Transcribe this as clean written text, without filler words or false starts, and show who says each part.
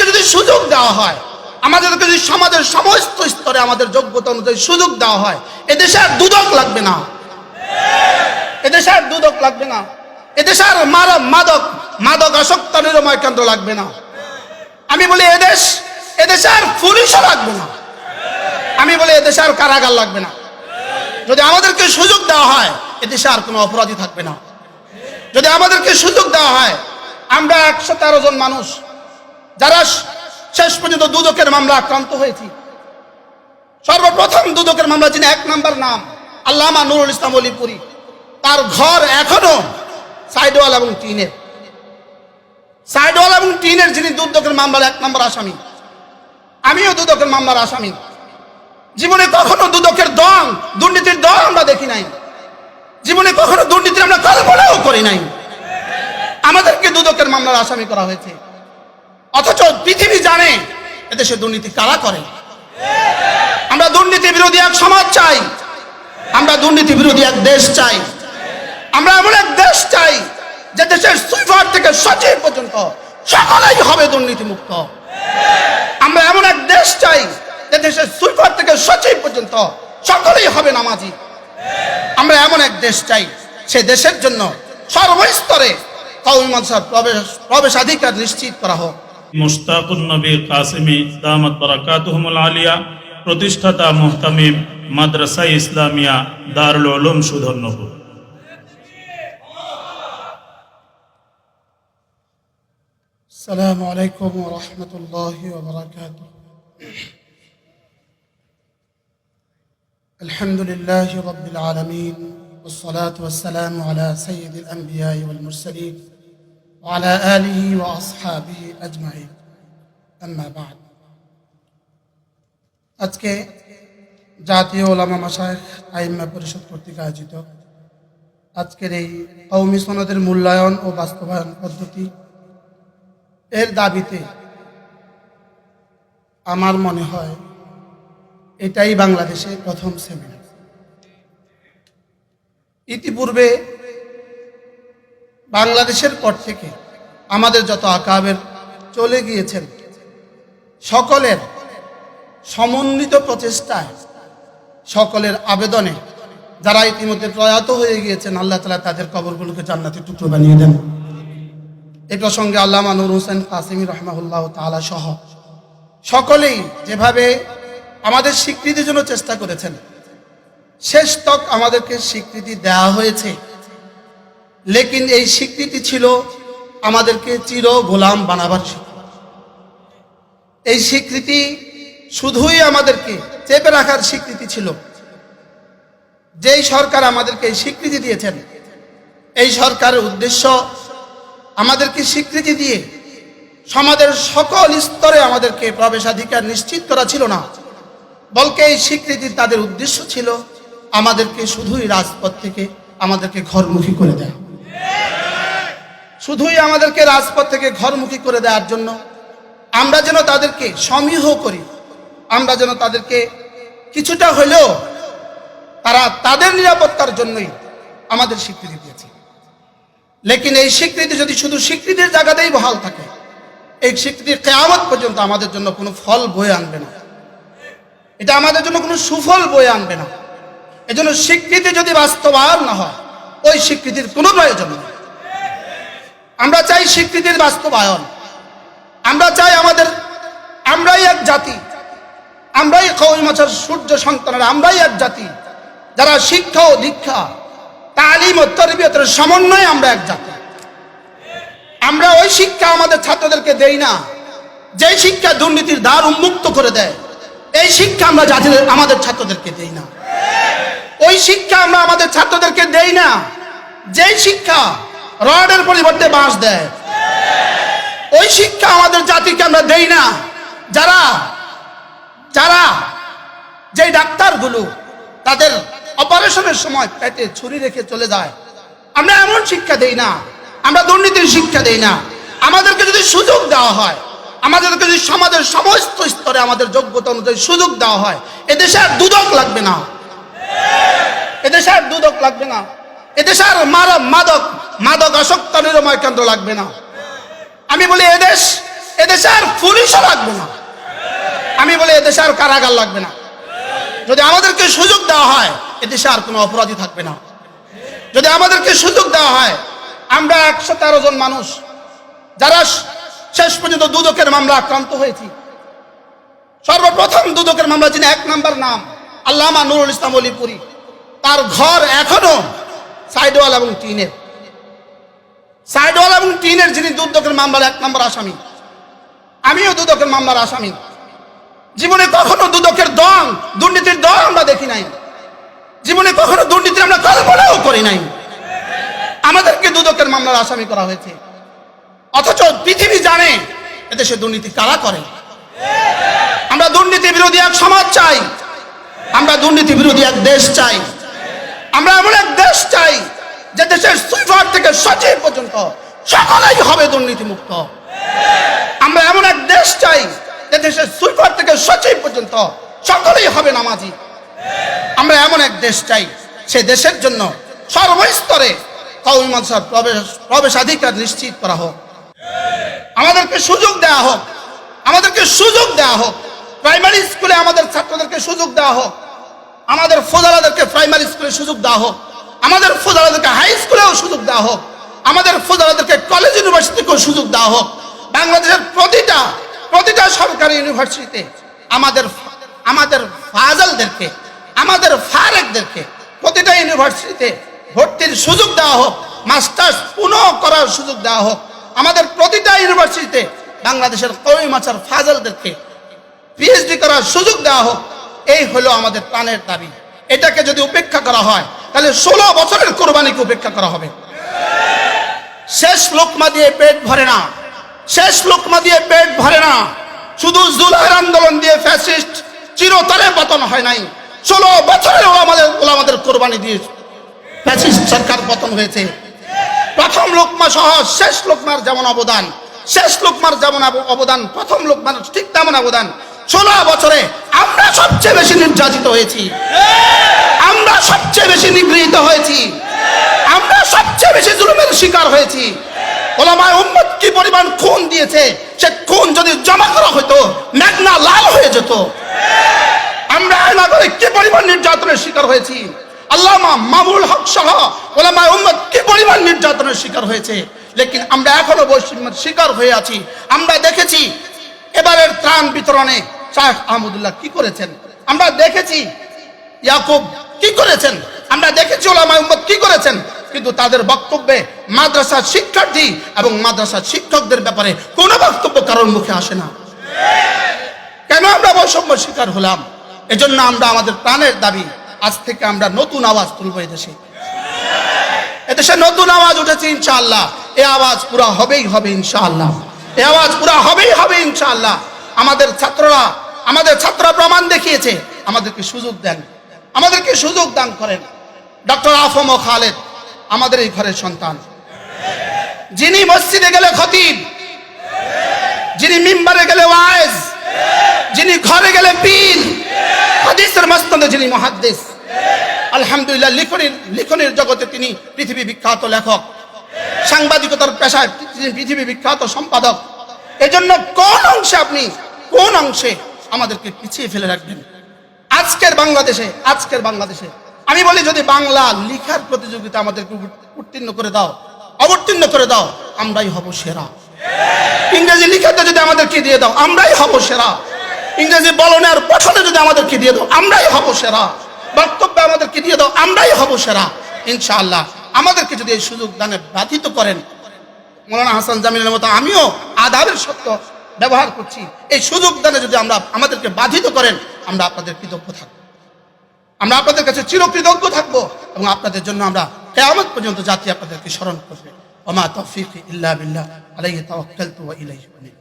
Speaker 1: আমাদেরকে যদি সুযোগ দেওয়া হয়, আমাদেরকে যদি সমাজের সমস্ত স্তরে আমাদের যোগ্যতা অনুযায়ী সুযোগ দেওয়া হয়, এদেশে আর দুদক লাগবে না, এদেশে আর দুদক লাগবে না, এদেশে আর মাদক আসক্ত নিরাময় কেন্দ্র লাগবে না। আমি বলি এদেশে আর পুলিশও লাগবে না, আমি বলি এদেশে আর কারাগার লাগবে না। যদি আমাদেরকে সুযোগ দেওয়া হয়, এদেশে আর কোনো অপরাধী থাকবে না। যদি আমাদেরকে সুযোগ দেওয়া হয়, আমরা 113 জন মানুষ যারা শেষ পর্যন্ত দুদকের মামলা আক্রান্ত হয়েছি, সর্বপ্রথম দুদকের মামলা যিনি 1 নম্বর নাম আল্লামা নুরুল ইসলাম অলিপুরি, তার ঘর এখনো সাইডওয়াল এবং টিনের, যিনি দুদকের মামলার 1 নম্বর আসামি। আমিও দুদকের মামলার আসামি। জীবনে কখনো দুদকের দুর্নীতির দল আমরা দেখি নাই, জীবনে কখনো দুর্নীতির আমরা কল্পনাও করি নাই। আমাদেরকে দুদকের মামলার আসামি করা হয়েছে, অথচ পৃথিবী জানে এদেশে দুর্নীতি কারা করে। আমরা দুর্নীতি বিরোধী এক সমাজ চাই, আমরা দুর্নীতি বিরোধী এক দেশ চাই, আমরা এমন এক দেশ চাই যে দেশের সুইপার থেকে সচিব পর্যন্ত সকলেই হবে দুর্নীতি মুক্ত। আমরা এমন এক দেশ চাই যে দেশের সুইপার থেকে সচিব পর্যন্ত সকলেই হবে নামাজি। আমরা এমন এক দেশ চাই, সে দেশের জন্য সর্বস্তরে কওমি মাদ্রাসার প্রবেশাধিকার নিশ্চিত করা হোক।
Speaker 2: মুশতাকুন নবী কাসেমি দামাত বারাকাতুহুমুল আলিয়া, প্রতিষ্ঠাতা মুহতামিম মাদ্রাসা ইসলামিয়া দারুল উলুম সুধন্যপুর।
Speaker 1: আসসালামু আলাইকুম ওয়া রাহমাতুল্লাহি ওয়া বারাকাতুহু। আলহামদুলিল্লাহি রাব্বিল আলামিন ওয়াস সালাতু ওয়াস সালামু আলা সাইয়্যিদিল আনবিয়া ওয়াল মুরসালিন ওয়া আলা আলিহি ওয়া আসহাবিহি আজমাইন, আম্মা বা'দ। আজকে জাতীয় উলামা মাশায়েখ আইম্মা পরিষদ কর্তৃক আয়োজিত আজকের এই কওমি সনদের মূল্যায়ন ও বাস্তবায়ন পদ্ধতি এর দাবিতে আমার মনে হয় এটাই বাংলাদেশে প্রথম সেমিনার। ইতিপূর্বে বাংলাদেশের পর থেকে আমাদের যত আকাবের চলে গিয়েছেন, সকলের সমন্বিত প্রচেষ্টায়, সকলের আবেদনে যারা ইতিমধ্যে প্রয়াত হয়ে গিয়েছেন, আল্লাহ তাআলা তাদের কবরগুলোকে জান্নাতের টুকরো বানিয়ে দেন। এই প্রসঙ্গে আল্লামা নূর হোসেন কাসেমি রাহমাহুল্লাহ তাআলা সহ সকলেই যেভাবে আমাদের স্বীকৃতির জন্য চেষ্টা করেছেন, শেষ তক আমাদেরকে স্বীকৃতি দেওয়া হয়েছে, লেকিন এই স্বীকৃতি ছিল আমাদেরকে চির গোলাম বানাবার স্বীকৃতি। এই স্বীকৃতি শুধুই আমাদেরকে চেপে রাখার স্বীকৃতি ছিল। যেই সরকার আমাদেরকে এই স্বীকৃতি দিয়েছেন, এই সরকারের উদ্দেশ্য আমাদেরকে স্বীকৃতি দিয়ে সমাজের সকল স্তরে আমাদেরকে প্রবেশাধিকার নিশ্চিত করা ছিল না, বলকে এই স্বীকৃতি তাদের উদ্দেশ্য ছিল আমাদেরকে শুধুই রাজপথ থেকে আমাদেরকে ঘরমুখী করে দেয়া, শুধুই আমাদেরকে রাজপথ থেকে ঘরমুখী করে দেওয়ার জন্য আমরা যেন তাদেরকে সমীহ করি, আমরা যেন তাদেরকে কিছুটা হলেও তারা তাদের নিরাপত্তার জন্যই আমাদের স্বীকৃতি দিয়েছে। লেকিন এই স্বীকৃতি যদি শুধু স্বীকৃতির জায়গাতেই বহাল থাকে, এই স্বীকৃতি কিয়ামত পর্যন্ত আমাদের জন্য কোনো ফল বয়ে আনবে না, এটা আমাদের জন্য কোনো সুফল বয়ে আনবে না। এজন্য স্বীকৃতি যদি বাস্তবায়ন না হয়, ওই স্বীকৃতির কোনো প্রয়োজন নেই। আমরা চাই স্বীকৃতির বাস্তবায়ন, আমরা চাই আমরাই এক জাতি, আমরাই কওমি মাদ্রাসার সূর্য সন্তানেরা, আমরাই এক জাতি যারা শিক্ষা ও দীক্ষা, তালিম ও তরবিয়তের সমন্বয়ে আমরা এক জাতি। আমরা ওই শিক্ষা আমাদের ছাত্রদেরকে দেই না যে শিক্ষা দুর্নীতির দ্বার উন্মুক্ত করে দেয়, এই শিক্ষা আমরা আমাদের ছাত্রদেরকে দেই না। ওই শিক্ষা আমরা আমাদের ছাত্রদেরকে দেই না যে শিক্ষা রডের পরিবর্তে বাঁশ দেয়। ওই শিক্ষা আমাদের জাতিকে আমরা দেই না যারা যে ডাক্তারগুলো তাদের অপারেশনের সময় পেটে ছুরি রেখে চলে যায়, আমরা এমন শিক্ষা দেই না, আমরা দুর্নীতির শিক্ষা দেই না। আমাদেরকে যদি সুযোগ দেওয়া হয়, আমাদেরকে যদি সমাজের সমস্ত স্তরে আমাদের যোগ্যতা অনুযায়ী সুযোগ দেওয়া হয়, এদেশে আর দুদক লাগবে না, এদেশে আর দুদক লাগবে না, এদেশে আর মাদক আসক্ত নিরাময় কেন্দ্র লাগবে না। আমি বলি এদেশে আর পুলিশও লাগবে না। আমি বলি এদেশে আর কারাগার লাগবে না। যদি আমাদেরকে সুযোগ দেওয়া হয় এদেশে আর কোনো অপরাধী থাকবে না। যদি আমাদেরকে সুযোগ দেওয়া হয়, আমরা 113 জন মানুষ যারা শেষ পর্যন্ত দুদকের মামলা আক্রান্ত হয়েছি। সর্বপ্রথম দুদকের মামলা, যিনি 1 নম্বর নাম আল্লামা নুরুল ইসলাম অলিপুরি, তার ঘর এখনো সাইডওয়াল এবং টিনের। সাইডওয়াল এবং টিনের যিনি দুদকের মামলার 1 নম্বর আসামি, আমিও দুদকের মামলার আসামি। জীবনে কখনো দুদকের দল, দুর্নীতির দল আমরা দেখি নাই। জীবনে কখনো দুর্নীতি আমরা কল্পনাও করি নাই। আমাদেরকে দুদকের মামলার আসামি করা হয়েছে, অথচ পৃথিবী জানে এদেশে দুর্নীতি কারা করে। আমরা দুর্নীতি বিরোধী এক সমাজ চাই, আমরা দুর্নীতি বিরোধী এক দেশ চাই। আমরা এমন এক দেশ চাই যে দেশের সুইপার থেকে সচিব পর্যন্ত সকলেই হবে দুর্নীতি মুক্ত। আমরা এমন এক দেশ চাই যে দেশের সুইপার থেকে সচিব পর্যন্ত সকলেই হবে নামাজি। আমরা এমন এক দেশ চাই, সে দেশের জন্য সর্বস্তরে কওমি মাদ্রাসার প্রবেশাধিকার নিশ্চিত করা হোক। আমাদেরকে সুযোগ দেওয়া হোক, আমাদেরকে সুযোগ দেওয়া হোক। প্রাইমারি স্কুলে আমাদের ছাত্রদেরকে সুযোগ দেওয়া হোক, আমাদের ফজলাদেরকে প্রাইমারি স্কুলে সুযোগ দেওয়া হোক, আমাদের ফজলাদেরকে হাই স্কুলেও সুযোগ দেওয়া হোক, আমাদের ফজলাদেরকে কলেজ ইউনিভার্সিটিকেও সুযোগ দেওয়া হোক। বাংলাদেশের প্রতিটা সরকারি ইউনিভার্সিটিতে আমাদের ফাজলদেরকে, আমাদের ফারেকদেরকে প্রতিটা ইউনিভার্সিটিতে ভর্তির সুযোগ দেওয়া হোক, মাস্টার্স পুনঃ করার সুযোগ দেওয়া হোক। আমাদের প্রতিটা ইউনিভার্সিটিতে বাংলাদেশের কওমি মাদ্রাসার ফাজলদেরকে পিএইচডি করার সুযোগ দেওয়া হোক। এই হলো আমাদের প্রাণের দাবি। এটাকে যদি উপেক্ষা করা হয় তাহলে 16 বছরের কোরবানিকে উপেক্ষা করা হবে। শেষ লোকমা দিয়ে পেট ভরে না, শেষ লোকমা দিয়ে পেট ভরে না। শুধু জুলাইয়ের আন্দোলন দিয়ে ফ্যাসিস্ট চিরতরে পতন হয় নাই, 16 বছরের ওলামাদের কোরবানি দিয়ে ফ্যাসিস্ট সরকার পতন হয়েছে। প্রথম লোকমা সহ শেষ লোকমার যেমন অবদান, শেষ লোকমার যেমন অবদান, প্রথম লোকমার ঠিক তেমন অবদান। 16 বছরে আমরা সবচেয়ে বেশি নির্যাতিত হয়েছি, আমরা সবচেয়ে বেশি নিগৃহীত হয়েছি, আমরা সবচেয়ে বেশি জুলুমের শিকার হয়েছি। ওলামায়ে উম্মত কি পরিমাণ খুন দিয়েছে, সে খুন যদি জমা করা হতো মেঘনা লাল হয়ে যেত। আমরা আয়নাগরে কি পরিমাণ নির্যাতনের শিকার হয়েছি, আল্লামা মামুনুল হক সহ ওলামায়ে উম্মত কি পরিমাণ নির্যাতনের শিকার হয়েছে। লেকিন আমরা এখনো বৈষম্যের শিকার হয়ে আছি। আমরা দেখেছি এবারের ত্রাণ বিতরণে শাহ আহমদুল্লাহ কি করেছেন, আমরা দেখেছি ইয়াকুব কি করেছেন, আমরা দেখেছি ওলামায়ে উম্মত কি করেছেন। কিন্তু তাদের বক্তব্যে মাদ্রাসার শিক্ষার্থী এবং মাদ্রাসার শিক্ষকদের ব্যাপারে কোনো বক্তব্য কারোর মুখে আসে না। কেন আমরা বৈষম্য শিকার হলাম? এজন্য আমরা আমাদের প্রাণের দাবি, আজ থেকে আমরা নতুন আওয়াজ তুলব। এদেশে নতুন আওয়াজ উঠেছে ইনশাআল্লাহ। এই আওয়াজ পুরা হবেই হবে ইনশাআল্লাহ, এই আওয়াজ পুরা হবেই হবে ইনশাআল্লাহ। আমাদের ছাত্ররা প্রমাণ দেখিয়েছে। আমাদেরকে সুযোগ দেন, আমাদেরকে সুযোগ দান করেন। ডক্টর আফম ও খালেদ আমাদের এই ঘরের সন্তান, যিনি মসজিদে গেলে খতিব, যিনি মিম্বারে গেলে ওয়াইজ, যিনি ঘরে গেলে পীর, হাদিসের মসনদে যিনি মুহাদ্দিস। আলহামদুলিল্লাহ, লিখনের জগতে তিনি পৃথিবী বিখ্যাত লেখক, সাংবাদিকতার পেশায় তিনি পৃথিবী বিখ্যাত সম্পাদক। এজন্য কোন অংশে আমাদেরকে পিছিয়ে ফেলে রাখবেন? আজকের বাংলাদেশে আমি বলি, যদি বাংলা লেখার প্রতিযোগিতা আমাদেরকে অবতীর্ণ করে দাও, আমরাই হব সেরা। ইংরেজি লিখাতে যদি আমাদেরকে দিয়ে দাও, আমরাই হব সেরা। ইংরেজি বলনে আর পঠনে যদি আমাদেরকে দিয়ে দাও, আমরাই হব সেরা। বক্তব্যে আমাদেরকে দিয়ে দাও, আমরাই হব সেরা ইনশাআল্লাহ। আমাদেরকে যদি এই সুযোগ দানে বাধিত করেন, মৌলানা হাসান জামিলের মতো আমিও আদাবের সত্য ব্যবহার করছি, এই সুযোগ দানে যদি আমাদেরকে বাধিত করেন, আমরা আপনাদের কৃতজ্ঞ থাকবো, আমরা আপনাদের কাছে চিরকৃতজ্ঞ থাকবো, এবং আপনাদের জন্য আমরা কিয়ামত পর্যন্ত জাতি আপনাদেরকে স্মরণ করবে। ওয়া মা তাওফীকি ইল্লা বিল্লাহ, আলাইহি তাওয়াক্কালতু ওয়া ইলাইহি উনীব।